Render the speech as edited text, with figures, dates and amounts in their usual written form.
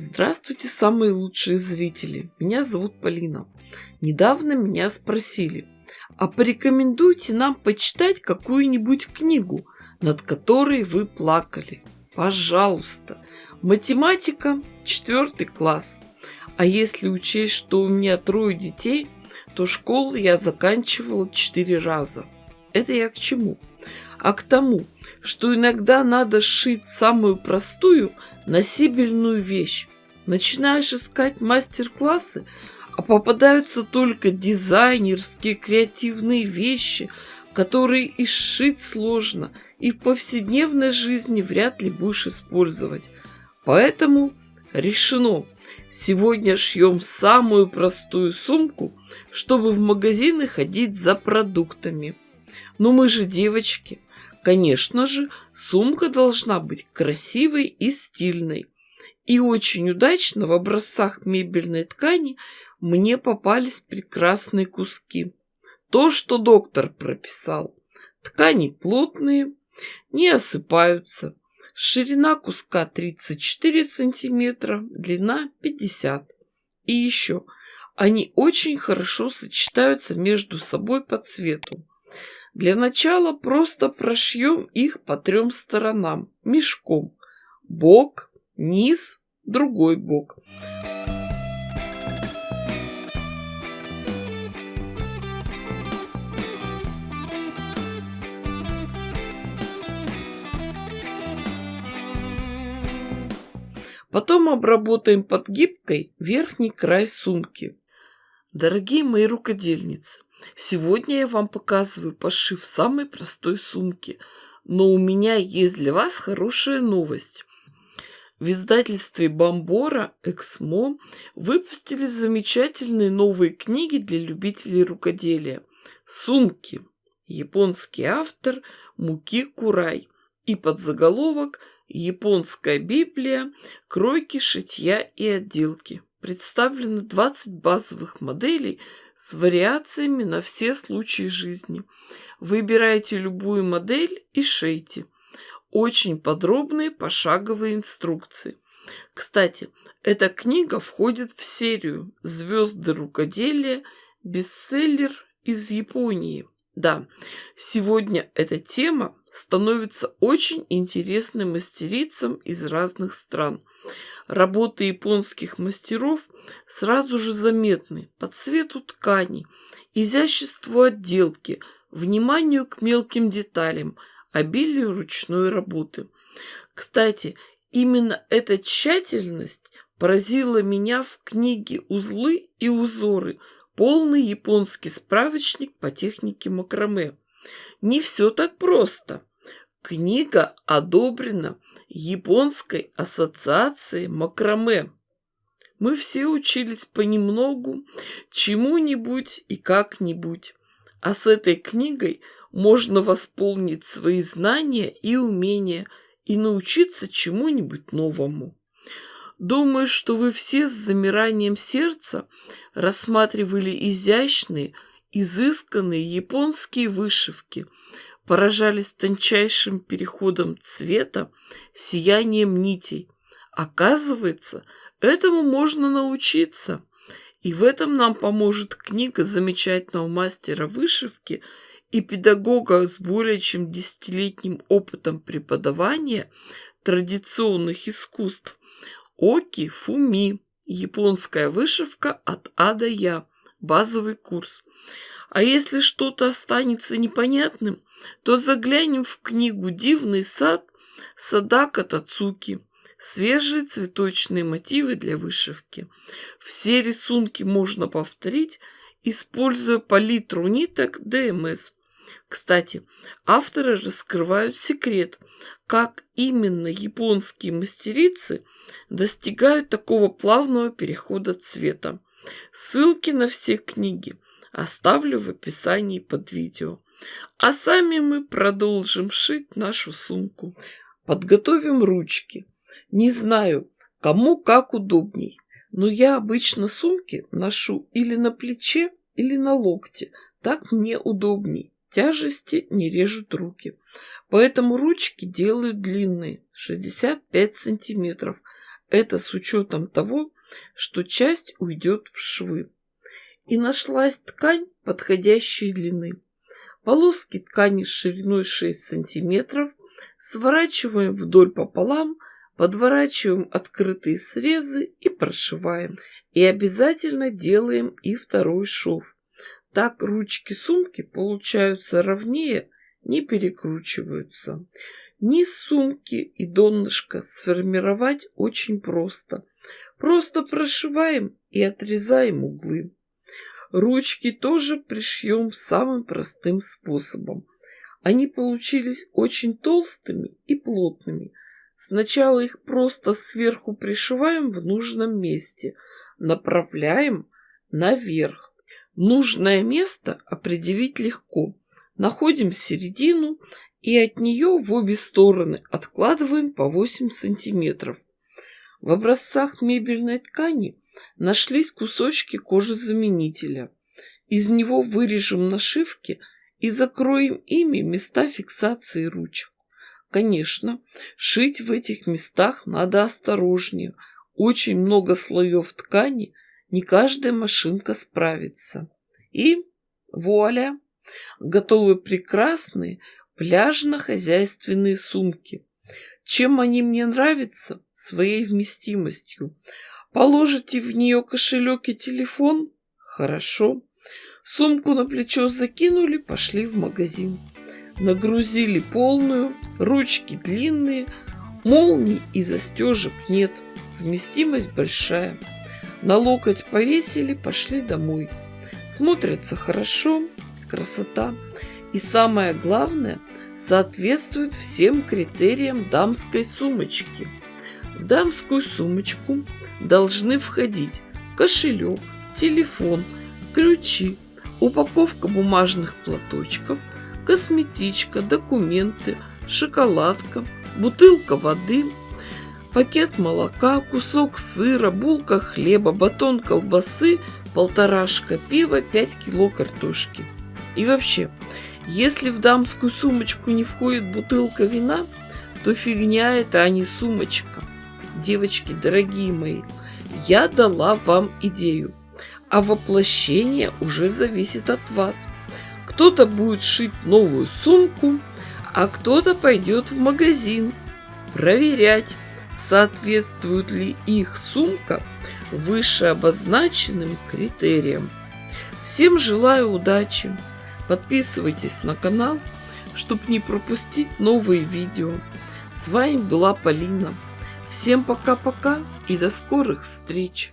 Здравствуйте, самые лучшие зрители! Меня зовут Полина. Недавно меня спросили, а порекомендуйте нам почитать какую-нибудь книгу, над которой вы плакали. Пожалуйста. Математика, 4 класс. А если учесть, что у меня 3 детей, то школу я заканчивала 4 раза. Это я к чему? А к тому, что иногда надо сшить самую простую носибельную вещь. Начинаешь искать мастер-классы, а попадаются только дизайнерские креативные вещи, которые и сшить сложно, и в повседневной жизни вряд ли будешь использовать. Поэтому решено. Сегодня шьем самую простую сумку, чтобы в магазины ходить за продуктами. Но мы же девочки. Конечно же, сумка должна быть красивой и стильной. И очень удачно в образцах мебельной ткани мне попались прекрасные куски. То, что доктор прописал. Ткани плотные, не осыпаются. Ширина куска 34 сантиметра, длина 50. И еще, они очень хорошо сочетаются между собой по цвету. Для начала просто прошьем их по 3 сторонам, мешком. Бок, низ, другой бок. Потом обработаем подгибкой верхний край сумки. Дорогие мои рукодельницы, сегодня я вам показываю пошив самой простой сумки, но у меня есть для вас хорошая новость. В издательстве Бомбора Эксмо выпустили замечательные новые книги для любителей рукоделия. Сумки. Японский автор Муки Курай. И подзаголовок «Японская Библия. Кройки, шитья и отделки». Представлены 20 базовых моделей с вариациями на все случаи жизни. Выбирайте любую модель и шейте. Очень подробные пошаговые инструкции. Кстати, эта книга входит в серию «Звезды рукоделия. Бестселлер из Японии». Да, сегодня эта тема становится очень интересной мастерицам из разных стран. Работы японских мастеров сразу же заметны по цвету ткани, изяществу отделки, вниманию к мелким деталям, обилию ручной работы. Кстати, именно эта тщательность поразила меня в книге «Узлы и узоры», полный японский справочник по технике макраме. Не все так просто. Книга одобрена Японской ассоциацией макраме. Мы все учились понемногу, чему-нибудь и как-нибудь. А с этой книгой можно восполнить свои знания и умения и научиться чему-нибудь новому. Думаю, что вы все с замиранием сердца рассматривали изящные, изысканные японские вышивки, поражались тончайшим переходом цвета, сиянием нитей. Оказывается, этому можно научиться. И в этом нам поможет книга замечательного мастера вышивки и педагога с более чем 10-летним опытом преподавания традиционных искусств Оки Фуми. Японская вышивка от А до Я. Базовый курс. А если что-то останется непонятным, то заглянем в книгу «Дивный сад» Садако Тацуки. Свежие цветочные мотивы для вышивки. Все рисунки можно повторить, используя палитру ниток ДМС. Кстати, авторы раскрывают секрет, как именно японские мастерицы достигают такого плавного перехода цвета. Ссылки на все книги оставлю в описании под видео. А сами мы продолжим шить нашу сумку. Подготовим ручки. Не знаю, кому как удобней, но я обычно сумки ношу или на плече, или на локте. Так мне удобней. Тяжести не режут руки. Поэтому ручки делаю длинные, 65 сантиметров. Это с учетом того, что часть уйдет в швы. И нашлась ткань подходящей длины. Полоски ткани шириной 6 сантиметров сворачиваем вдоль пополам, подворачиваем открытые срезы и прошиваем. И обязательно делаем и второй шов. Так ручки сумки получаются ровнее, не перекручиваются. Низ сумки и донышко сформировать очень просто. Просто прошиваем и отрезаем углы. Ручки тоже пришьем самым простым способом. Они получились очень толстыми и плотными. Сначала их просто сверху пришиваем в нужном месте, направляем наверх. Нужное место определить легко. Находим середину и от нее в обе стороны откладываем по 8 сантиметров. В образцах мебельной ткани нашлись кусочки кожезаменителя. Из него вырежем нашивки и закроем ими места фиксации ручек. Конечно, шить в этих местах надо осторожнее. Очень много слоев ткани, не каждая машинка справится. И вуаля! Готовы прекрасные пляжно-хозяйственные сумки. Чем они мне нравятся? Своей вместимостью. Положите в нее кошелек и телефон? Хорошо. Сумку на плечо закинули, пошли в магазин. Нагрузили полную, ручки длинные, молний и застежек нет. Вместимость большая. На локоть повесили, пошли домой. Смотрится хорошо, красота. И самое главное, соответствует всем критериям дамской сумочки. В дамскую сумочку должны входить кошелек, телефон, ключи, упаковка бумажных платочков, косметичка, документы, шоколадка, бутылка воды, пакет молока, кусок сыра, булка хлеба, батон колбасы, 1,5 пива, 5 кило картошки. И вообще, если в дамскую сумочку не входит бутылка вина, то фигня это, а не сумочка. Девочки, дорогие мои, я дала вам идею, а воплощение уже зависит от вас. Кто-то будет шить новую сумку, а кто-то пойдет в магазин проверять, соответствует ли их сумка вышеобозначенным критериям. Всем желаю удачи. Подписывайтесь на канал, чтобы не пропустить новые видео. С вами была Полина. Всем пока-пока и до скорых встреч!